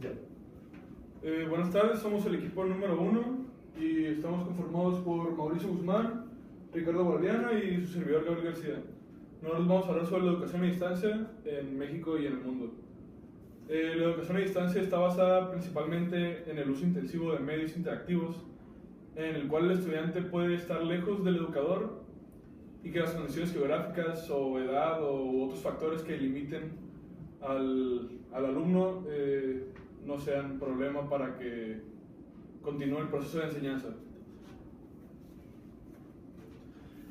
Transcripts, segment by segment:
Ya. Buenas tardes, somos el equipo número 1 y estamos conformados por Mauricio Guzmán, Ricardo Guardiana y su servidor Gabriel García. Nosotros vamos a hablar sobre la educación a distancia en México y en el mundo. La educación a distancia está basada principalmente en el uso intensivo de medios interactivos, en el cual el estudiante puede estar lejos del educador y que las condiciones geográficas o edad o otros factores que limiten al alumno no sean problema para que continúe el proceso de enseñanza.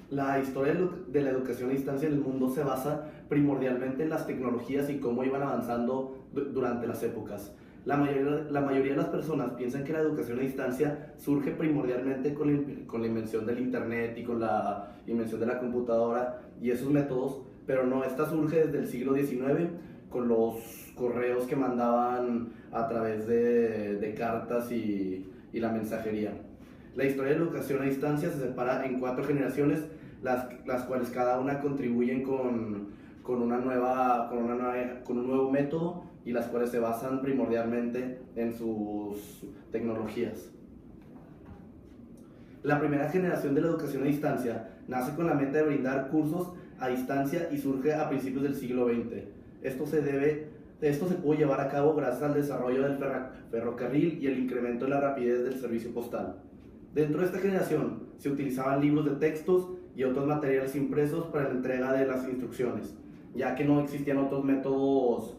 La historia de la educación a distancia en el mundo se basa primordialmente en las tecnologías y cómo iban avanzando durante las épocas. La mayoría de las personas piensan que la educación a distancia surge primordialmente con la invención del internet y con la invención de la computadora y esos métodos, pero no, esta surge desde el siglo XIX con los correos que mandaban a través de cartas y la mensajería. La historia de la educación a distancia se separa en 4 generaciones, las cuales cada una contribuyen con un nuevo método y las cuales se basan primordialmente en sus tecnologías. La primera generación de la educación a distancia nace con la meta de brindar cursos a distancia y surge a principios del siglo XX. Esto se pudo llevar a cabo gracias al desarrollo del ferrocarril y el incremento de la rapidez del servicio postal. Dentro de esta generación se utilizaban libros de textos y otros materiales impresos para la entrega de las instrucciones, ya que no existían otros métodos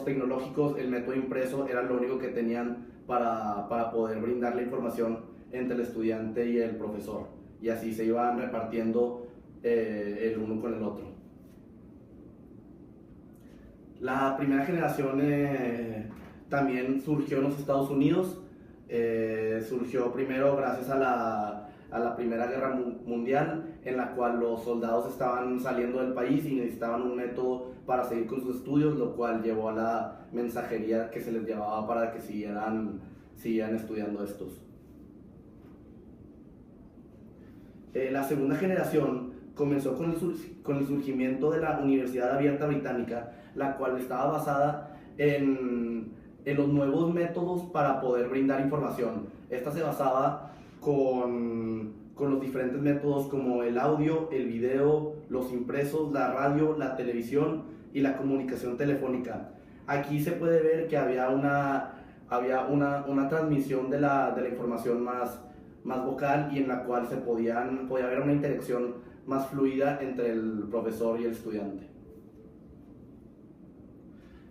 tecnológicos. El método impreso era lo único que tenían para poder brindar la información entre el estudiante y el profesor, y así se iban repartiendo el uno con el otro. La primera generación también surgió en los Estados Unidos. Surgió primero gracias a la Primera Guerra Mundial, en la cual los soldados estaban saliendo del país y necesitaban un método para seguir con sus estudios, lo cual llevó a la mensajería que se les llevaba para que siguieran estudiando estos. La segunda generación comenzó con el surgimiento de la Universidad Abierta Británica, la cual estaba basada en los nuevos métodos para poder brindar información. Esta se basaba con los diferentes métodos como el audio, el video, los impresos, la radio, la televisión y la comunicación telefónica. Aquí se puede ver que había una transmisión de la información más vocal, y en la cual podía haber una interacción más fluida entre el profesor y el estudiante.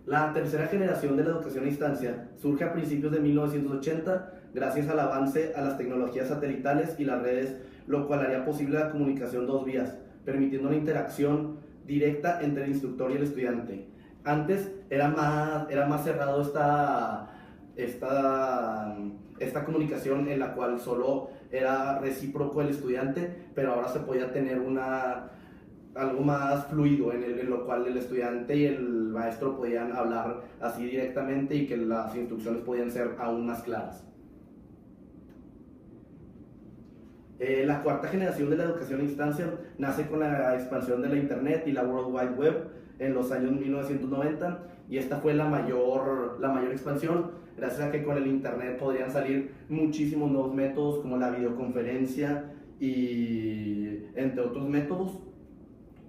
La tercera generación de la educación a distancia surge a principios de 1980 gracias al avance a las tecnologías satelitales y las redes, lo cual haría posible la comunicación 2 vías, permitiendo una interacción directa entre el instructor y el estudiante. Antes era más cerrado esta comunicación, en la cual solo era recíproco el estudiante, pero ahora se podía tener algo más fluido en lo cual el estudiante y el maestro podían hablar así directamente y que las instrucciones podían ser aún más claras. La cuarta generación de la educación a distancia nace con la expansión de la internet y la World Wide Web en los años 1990, y esta fue la mayor expansión, gracias a que con el internet podrían salir muchísimos nuevos métodos como la videoconferencia y entre otros métodos,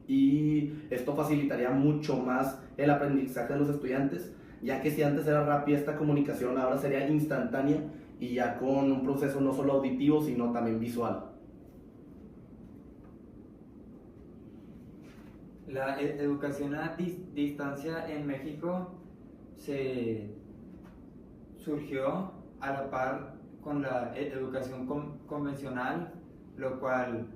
y esto facilitaría mucho más el aprendizaje de los estudiantes, ya que si antes era rápida esta comunicación, ahora sería instantánea y ya con un proceso no solo auditivo sino también visual. La educación a distancia en México surgió a la par con la educación convencional, lo cual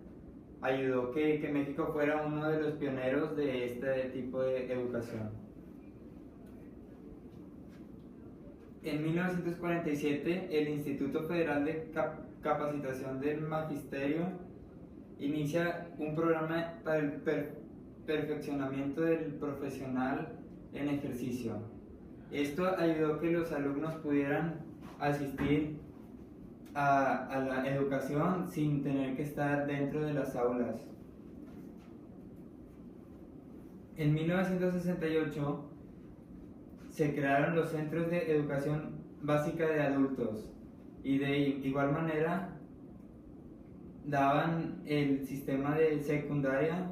ayudó que México fuera uno de los pioneros de este tipo de educación. En 1947, el Instituto Federal de Capacitación del Magisterio inicia un programa para el perfeccionamiento del profesional en ejercicio. Esto ayudó a que los alumnos pudieran asistir a la educación sin tener que estar dentro de las aulas. En 1968 se crearon los centros de educación básica de adultos y de igual manera daban el sistema de secundaria,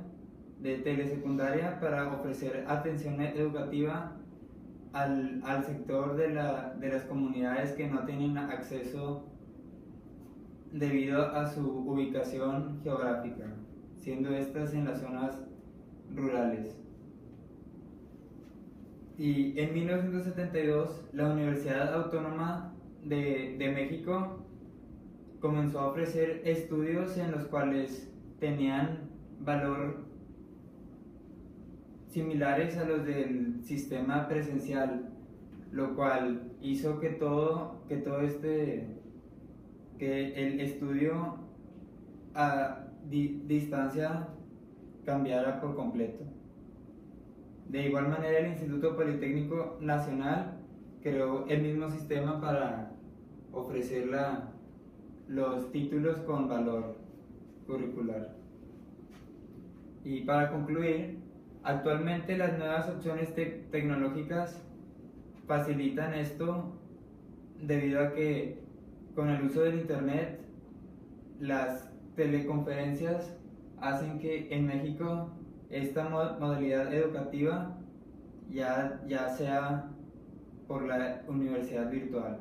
de telesecundaria, para ofrecer atención educativa al sector de las comunidades que no tenían acceso debido a su ubicación geográfica, siendo estas en las zonas rurales. Y en 1972 la Universidad Autónoma de México comenzó a ofrecer estudios en los cuales tenían valor similares a los del sistema presencial, lo cual hizo que el estudio a distancia cambiara por completo. De igual manera, el Instituto Politécnico Nacional creó el mismo sistema para ofrecer los títulos con valor curricular. Y para concluir, actualmente las nuevas opciones tecnológicas facilitan esto debido a que con el uso del Internet, las teleconferencias hacen que en México esta modalidad educativa ya sea por la universidad virtual.